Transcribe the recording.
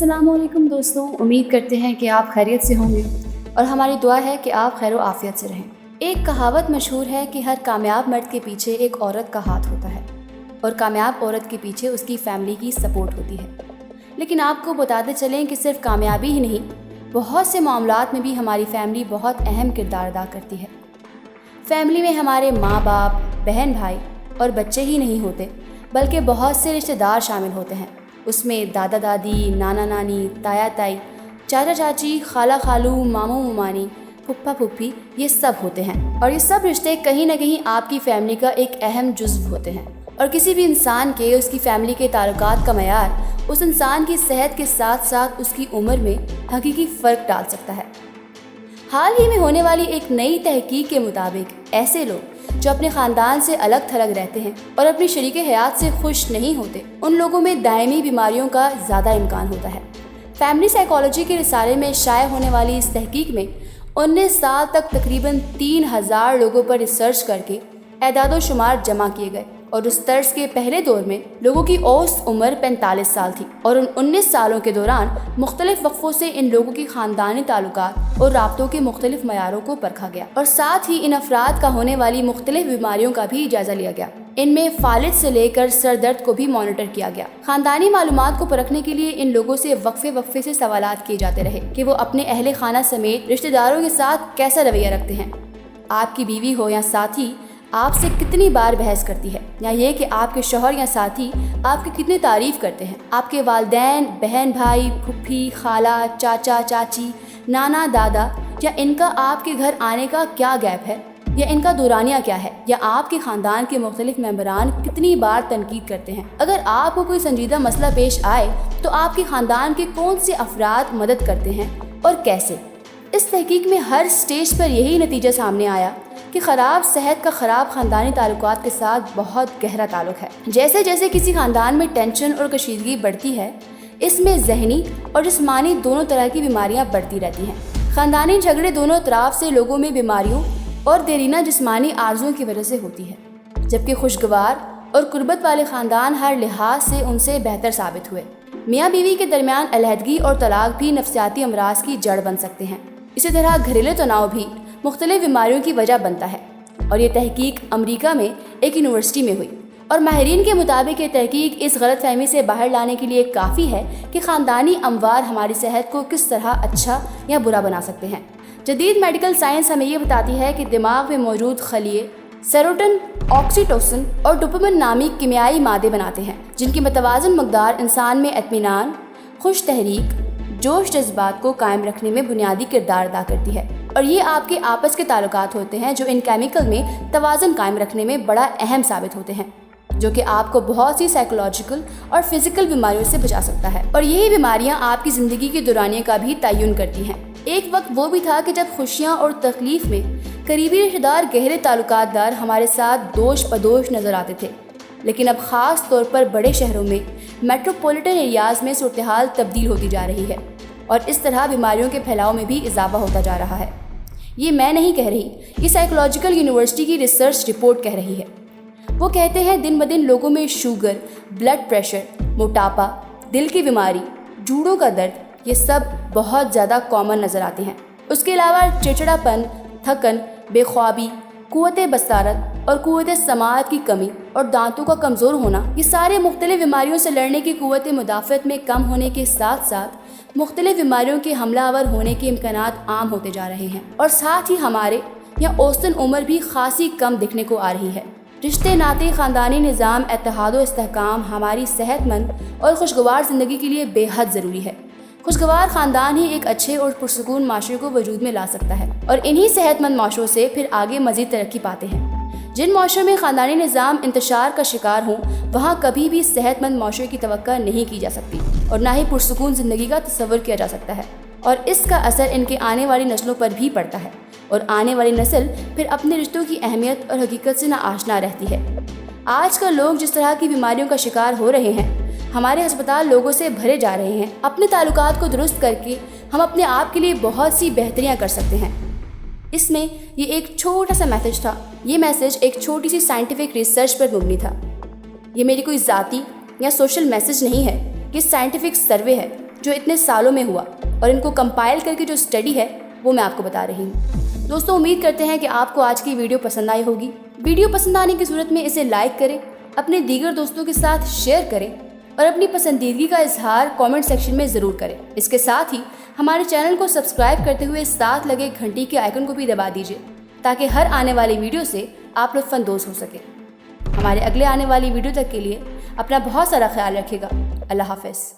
السلام علیکم دوستوں، امید کرتے ہیں کہ آپ خیریت سے ہوں گے اور ہماری دعا ہے کہ آپ خیر و عافیت سے رہیں۔ ایک کہاوت مشہور ہے کہ ہر کامیاب مرد کے پیچھے ایک عورت کا ہاتھ ہوتا ہے اور کامیاب عورت کے پیچھے اس کی فیملی کی سپورٹ ہوتی ہے۔ لیکن آپ کو بتاتے چلیں کہ صرف کامیابی ہی نہیں، بہت سے معاملات میں بھی ہماری فیملی بہت اہم کردار ادا کرتی ہے۔ فیملی میں ہمارے ماں باپ، بہن بھائی اور بچے ہی نہیں ہوتے، بلکہ بہت سے رشتہ دار شامل ہوتے ہیں۔ اس میں دادا دادی، نانا نانی، تایا تائی، چاچا چاچی، خالہ خالو، ماموں ممانی، پھپھا پھپھی، یہ سب ہوتے ہیں۔ اور یہ سب رشتے کہیں نہ کہیں آپ کی فیملی کا ایک اہم جزو ہوتے ہیں۔ اور کسی بھی انسان کے اس کی فیملی کے تعلقات کا معیار اس انسان کی صحت کے ساتھ ساتھ اس کی عمر میں حقیقی فرق ڈال سکتا ہے۔ حال ہی میں ہونے والی ایک نئی تحقیق کے مطابق ایسے لوگ جو اپنے خاندان سے الگ تھلگ رہتے ہیں اور اپنی شریک حیات سے خوش نہیں ہوتے، ان لوگوں میں دائمی بیماریوں کا زیادہ امکان ہوتا ہے۔ فیملی سائیکالوجی کے رسالے میں شائع ہونے والی اس تحقیق میں 19 سال تک تقریباً 3000 لوگوں پر ریسرچ کر کے اعداد و شمار جمع کیے گئے، اور اس طرز کے پہلے دور میں لوگوں کی اوسط عمر 45 سال تھی، اور ان 19 سالوں کے دوران مختلف وقفوں سے ان لوگوں کی خاندانی تعلقات اور رابطوں کے مختلف معیاروں کو پرکھا گیا، اور ساتھ ہی ان افراد کا ہونے والی مختلف بیماریوں کا بھی جائزہ لیا گیا۔ ان میں فالج سے لے کر سر درد کو بھی مانیٹر کیا گیا۔ خاندانی معلومات کو پرکھنے کے لیے ان لوگوں سے وقفے سے سوالات کیے جاتے رہے کہ وہ اپنے اہل خانہ سمیت رشتہ داروں کے ساتھ کیسا رویہ رکھتے ہیں۔ آپ کی بیوی ہو یا ساتھی آپ سے کتنی بار بحث کرتی ہے، یا یہ کہ آپ کے شوہر یا ساتھی آپ کی کتنی تعریف کرتے ہیں۔ آپ کے والدین، بہن بھائی، پھپھی، خالہ، چاچا چاچی، نانا دادا، یا ان کا آپ کے گھر آنے کا کیا گیپ ہے، یا ان کا دورانیہ کیا ہے، یا آپ کے خاندان کے مختلف ممبران کتنی بار تنقید کرتے ہیں۔ اگر آپ کو کوئی سنجیدہ مسئلہ پیش آئے تو آپ کے خاندان کے کون سے افراد مدد کرتے ہیں اور کیسے۔ اس تحقیق میں ہر سٹیج پر یہی نتیجہ سامنے آیا کہ خراب صحت کا خراب خاندانی تعلقات کے ساتھ بہت گہرا تعلق ہے۔ جیسے جیسے کسی خاندان میں ٹینشن اور کشیدگی بڑھتی ہے، اس میں ذہنی اور جسمانی دونوں طرح کی بیماریاں بڑھتی رہتی ہیں۔ خاندانی جھگڑے دونوں اطراف سے لوگوں میں بیماریوں اور دیرینہ جسمانی آرزوؤں کی وجہ سے ہوتی ہے، جبکہ خوشگوار اور قربت والے خاندان ہر لحاظ سے ان سے بہتر ثابت ہوئے۔ میاں بیوی کے درمیان علیحدگی اور طلاق بھی نفسیاتی امراض کی جڑ بن سکتے ہیں۔ اسی طرح گھریلو تناؤ بھی مختلف بیماریوں کی وجہ بنتا ہے، اور یہ تحقیق امریکہ میں ایک یونیورسٹی میں ہوئی، اور ماہرین کے مطابق یہ تحقیق اس غلط فہمی سے باہر لانے کے لیے کافی ہے کہ خاندانی اموار ہماری صحت کو کس طرح اچھا یا برا بنا سکتے ہیں۔ جدید میڈیکل سائنس ہمیں یہ بتاتی ہے کہ دماغ میں موجود خلیے سیروٹن، آکسیٹوسن اور ڈوپامن نامی کیمیائی مادے بناتے ہیں، جن کی متوازن مقدار انسان میں اطمینان، خوش تحریک، جوش جذبات کو قائم رکھنے میں بنیادی کردار ادا کرتی ہے، اور یہ آپ کے آپس کے تعلقات ہوتے ہیں جو ان کیمیکل میں توازن قائم رکھنے میں بڑا اہم ثابت ہوتے ہیں، جو کہ آپ کو بہت سی سائیکولوجیکل اور فزیکل بیماریوں سے بچا سکتا ہے، اور یہی بیماریاں آپ کی زندگی کے دورانیے کا بھی تعین کرتی ہیں۔ ایک وقت وہ بھی تھا کہ جب خوشیاں اور تکلیف میں قریبی رشتہ دار گہرے تعلقات دار ہمارے ساتھ دوش پدوش نظر آتے تھے، لیکن اب خاص طور پر بڑے شہروں میں میٹروپولیٹن ایریاز میں صورتحال تبدیل ہوتی جا رہی ہے، اور اس طرح بیماریوں کے پھیلاؤ میں بھی اضافہ ہوتا جا رہا ہے۔ یہ میں نہیں کہہ رہی، یہ سائیکولوجیکل یونیورسٹی کی ریسرچ رپورٹ کہہ رہی ہے۔ وہ کہتے ہیں دن بدن لوگوں میں شوگر، بلڈ پریشر، موٹاپا، دل کی بیماری، جوڑوں کا درد، یہ سب بہت زیادہ کامن نظر آتے ہیں۔ اس کے علاوہ چڑچڑا پن، تھکن، بے خوابی، قوت بصارت اور قوت سماعت کی کمی اور دانتوں کا کمزور ہونا، یہ سارے مختلف بیماریوں سے لڑنے کی قوت مدافعت میں کم ہونے کے ساتھ ساتھ مختلف بیماریوں کے حملہ آور ہونے کے امکانات عام ہوتے جا رہے ہیں، اور ساتھ ہی ہمارے یا اوسطاً عمر بھی خاصی کم دکھنے کو آ رہی ہے۔ رشتے ناطے، خاندانی نظام، اتحاد و استحکام ہماری صحت مند اور خوشگوار زندگی کے لیے بے حد ضروری ہے۔ خوشگوار خاندان ہی ایک اچھے اور پرسکون معاشرے کو وجود میں لا سکتا ہے، اور انہی صحت مند معاشروں سے پھر آگے مزید ترقی پاتے ہیں۔ جن معاشروں میں خاندانی نظام انتشار کا شکار ہوں، وہاں کبھی بھی صحت مند معاشرے کی توقع نہیں کی جا سکتی، اور نہ ہی پرسکون زندگی کا تصور کیا جا سکتا ہے، اور اس کا اثر ان کے آنے والی نسلوں پر بھی پڑتا ہے، اور آنے والی نسل پھر اپنے رشتوں کی اہمیت اور حقیقت سے ناآشنا رہتی ہے۔ آج کل لوگ جس طرح کی بیماریوں کا شکار ہو رہے ہیں، ہمارے ہسپتال لوگوں سے بھرے جا رہے ہیں۔ اپنے تعلقات کو درست کر کے ہم اپنے آپ کے لیے بہت سی بہتریاں کر سکتے ہیں۔ اس میں یہ ایک چھوٹا سا میسج تھا، یہ میسج ایک چھوٹی سی سائنٹیفک ریسرچ پر مبنی تھا۔ یہ میری کوئی ذاتی یا سوشل میسج نہیں ہے، یہ سائنٹیفک سروے ہے جو اتنے سالوں میں ہوا اور ان کو کمپائل کر کے جو اسٹڈی ہے وہ میں آپ کو بتا رہی ہوں۔ دوستوں امید کرتے ہیں کہ آپ کو آج کی ویڈیو پسند آئی ہوگی۔ ویڈیو پسند آنے کی صورت میں اسے لائک کریں، اپنے دیگر دوستوں کے ساتھ شیئر کریں اور اپنی پسندیدگی کا اظہار کامنٹ سیکشن میں ضرور کریں۔ اس کے ساتھ ہی ہمارے چینل کو سبسکرائب کرتے ہوئے ساتھ لگے گھنٹی کے آئیکن کو بھی دبا دیجیے تاکہ ہر آنے والی ویڈیو سے آپ لطف اندوز ہو سکیں۔ ہمارے اگلے آنے والی ویڈیو تک کے لیے اپنا بہت سارا خیال رکھیے گا۔ اللہ حافظ۔